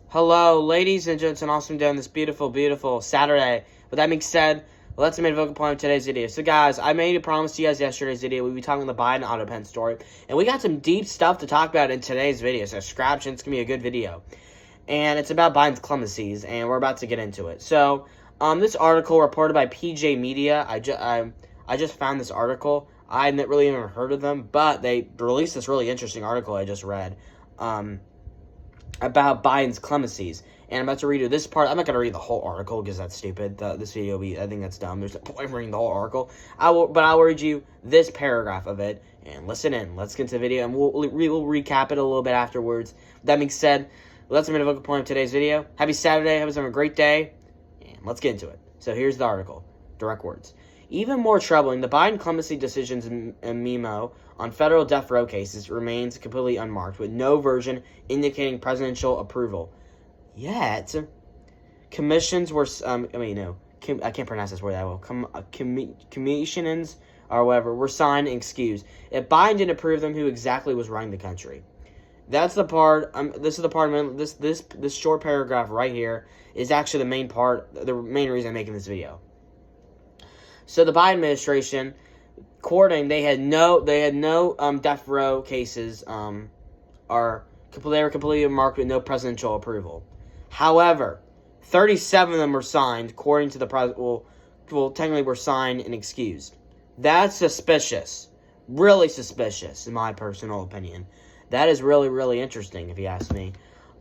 Hello, ladies and gents, and awesome day on this beautiful, beautiful Saturday. With that being said, let's make a focal point of today's video. So, guys, I made a promise to you guys yesterday's video. We'd be talking the Biden auto pen story, and we got some deep stuff to talk about in today's video. So, scratch, it's gonna be a good video, and it's about Biden's clemencies, and we're about to get into it. So, this article reported by PJ Media. I just found this article. I hadn't really even heard of them, but they released this really interesting article I just read. About Biden's clemencies. And I'm about to read you this part. I'm not going to read the whole article because that's stupid. This video, I think that's dumb. There's no point in reading the whole article. But I'll read you this paragraph of it. And listen in. Let's get into the video. And we'll recap it a little bit afterwards. That being said, let's make a focal point of today's video. Happy Saturday. Hope you're having a great day. And let's get into it. So here's the article. Direct words. Even more troubling, the Biden clemency decisions memo on federal death row cases remains completely unmarked, with no version indicating presidential approval. Yet, commissions were, I can't pronounce this word that well. Commissions, or whatever, were signed and excused. If Biden didn't approve them, who exactly was running the country? That's the part, this is the part, this short paragraph right here is actually the main part, the main reason I'm making this video. So the Biden administration, according, they had no death row cases, they were completely marked with no presidential approval. However, 37 of them were signed, according to the president. Well, technically were signed and excused. That's suspicious, really suspicious, in my personal opinion. That is really, really interesting, if you ask me.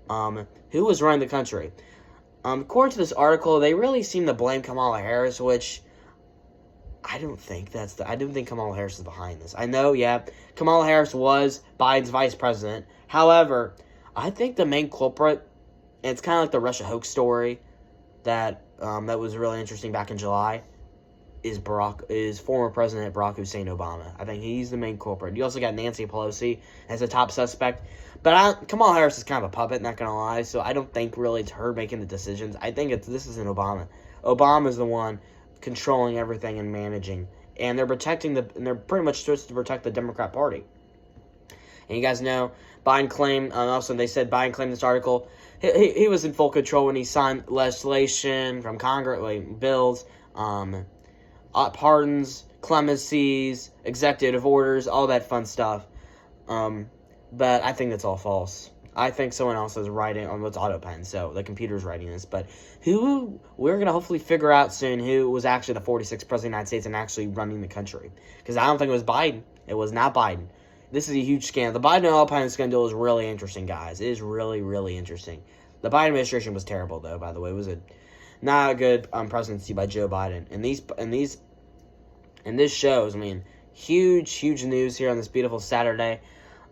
Who was running the country? According to this article, they really seem to blame Kamala Harris, which I don't think Kamala Harris is behind this. I know, Kamala Harris was Biden's vice president. However, I think the main culprit, and it's kind of like the Russia hoax story that was really interesting back in July, is former President Barack Hussein Obama. I think he's the main culprit. You also got Nancy Pelosi as a top suspect. But Kamala Harris is kind of a puppet, not going to lie, so I don't think really it's her making the decisions. I think this is an Obama. Obama's the one controlling everything and managing, and they're pretty much supposed to protect the Democrat Party. And you guys know Biden claimed, they said Biden claimed this article. He was in full control when he signed legislation from Congress, bills, pardons, clemencies, executive orders, all that fun stuff. But I think that's all false. I think someone else is writing on what's auto pen, so the computer's writing this. But we're going to hopefully figure out soon who was actually the 46th president of the United States and actually running the country. Because I don't think it was Biden. It was not Biden. This is a huge scandal. The Biden auto pen scandal is really interesting, guys. It is really, really interesting. The Biden administration was terrible, though, by the way. It was not a good presidency by Joe Biden. And this shows, huge, huge news here on this beautiful Saturday.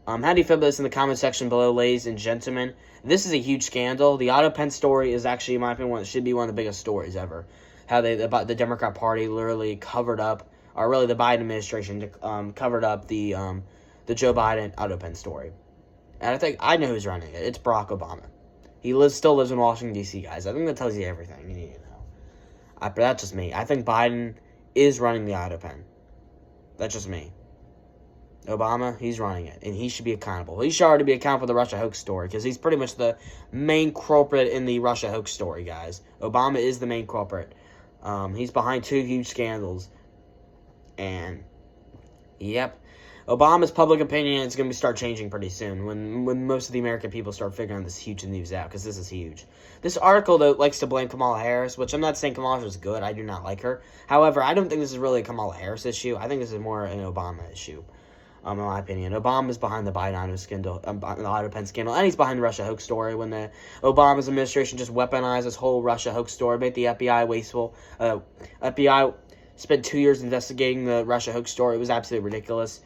How do you feel about this in the comment section below, ladies and gentlemen? This is a huge scandal. The auto pen story is actually, in my opinion, should be one of the biggest stories ever. How about the Democrat Party literally covered up, or really the Biden administration covered up the Joe Biden auto pen story. And I think I know who's running it. It's Barack Obama. He still lives in Washington, D.C., guys. I think that tells you everything you need to know. But that's just me. I think Biden is running the auto pen. That's just me. Obama, he's running it, and he should be accountable. He should already be accountable for the Russia hoax story, because he's pretty much the main culprit in the Russia hoax story, guys. Obama is the main culprit. He's behind two huge scandals. And, yep. Obama's public opinion is going to start changing pretty soon when most of the American people start figuring this huge news out, because this is huge. This article, though, likes to blame Kamala Harris, which I'm not saying Kamala Harris is good. I do not like her. However, I don't think this is really a Kamala Harris issue. I think this is more an Obama issue. In my opinion, Obama's behind the Biden auto pen scandal, and he's behind the Russia hoax story. When the Obama's administration just weaponized this whole Russia hoax story, made the FBI wasteful. FBI spent 2 years investigating the Russia hoax story. It was absolutely ridiculous.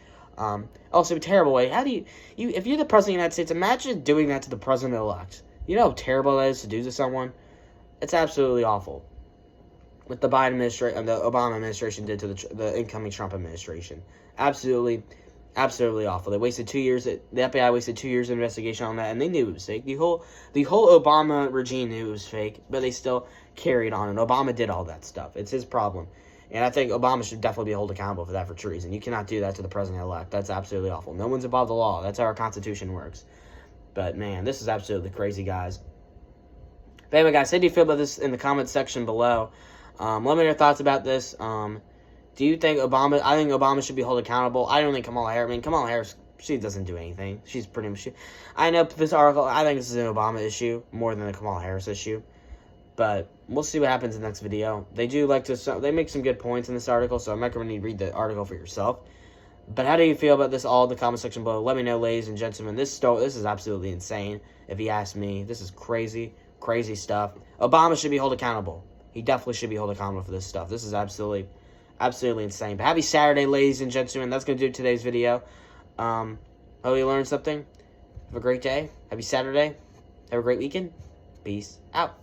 Also, a terrible way. How do you if you're the president of the United States, imagine doing that to the president-elect. You know how terrible that is to do to someone? It's absolutely awful. What the Biden administration and the Obama administration did to the incoming Trump administration. Absolutely awful. They wasted 2 years. The FBI wasted 2 years of investigation on that, and they knew it was fake. The whole Obama regime knew it was fake, but they still carried on. And Obama did all that stuff. It's his problem, and I think Obama should definitely be held accountable for that for treason. You cannot do that to the president-elect. That's absolutely awful. No one's above the law. That's how our Constitution works. But man, this is absolutely crazy, guys. But anyway, guys, how do you feel about this in the comments section below? Let me know your thoughts about this. Do you think Obama... I think Obama should be held accountable. I don't think Kamala Harris... I mean, Kamala Harris, she doesn't do anything. She's pretty much... I know this article... I think this is an Obama issue more than a Kamala Harris issue. But we'll see what happens in the next video. They do like to... They make some good points in this article, so I recommend you read the article for yourself. But how do you feel about this all in the comment section below? Let me know, ladies and gentlemen. This is absolutely insane, if you ask me. This is crazy, crazy stuff. Obama should be held accountable. He definitely should be held accountable for this stuff. This is absolutely insane. But happy Saturday, ladies and gentlemen. That's going to do today's video. Hope you learned something. Have a great day. Happy Saturday. Have a great weekend. Peace out.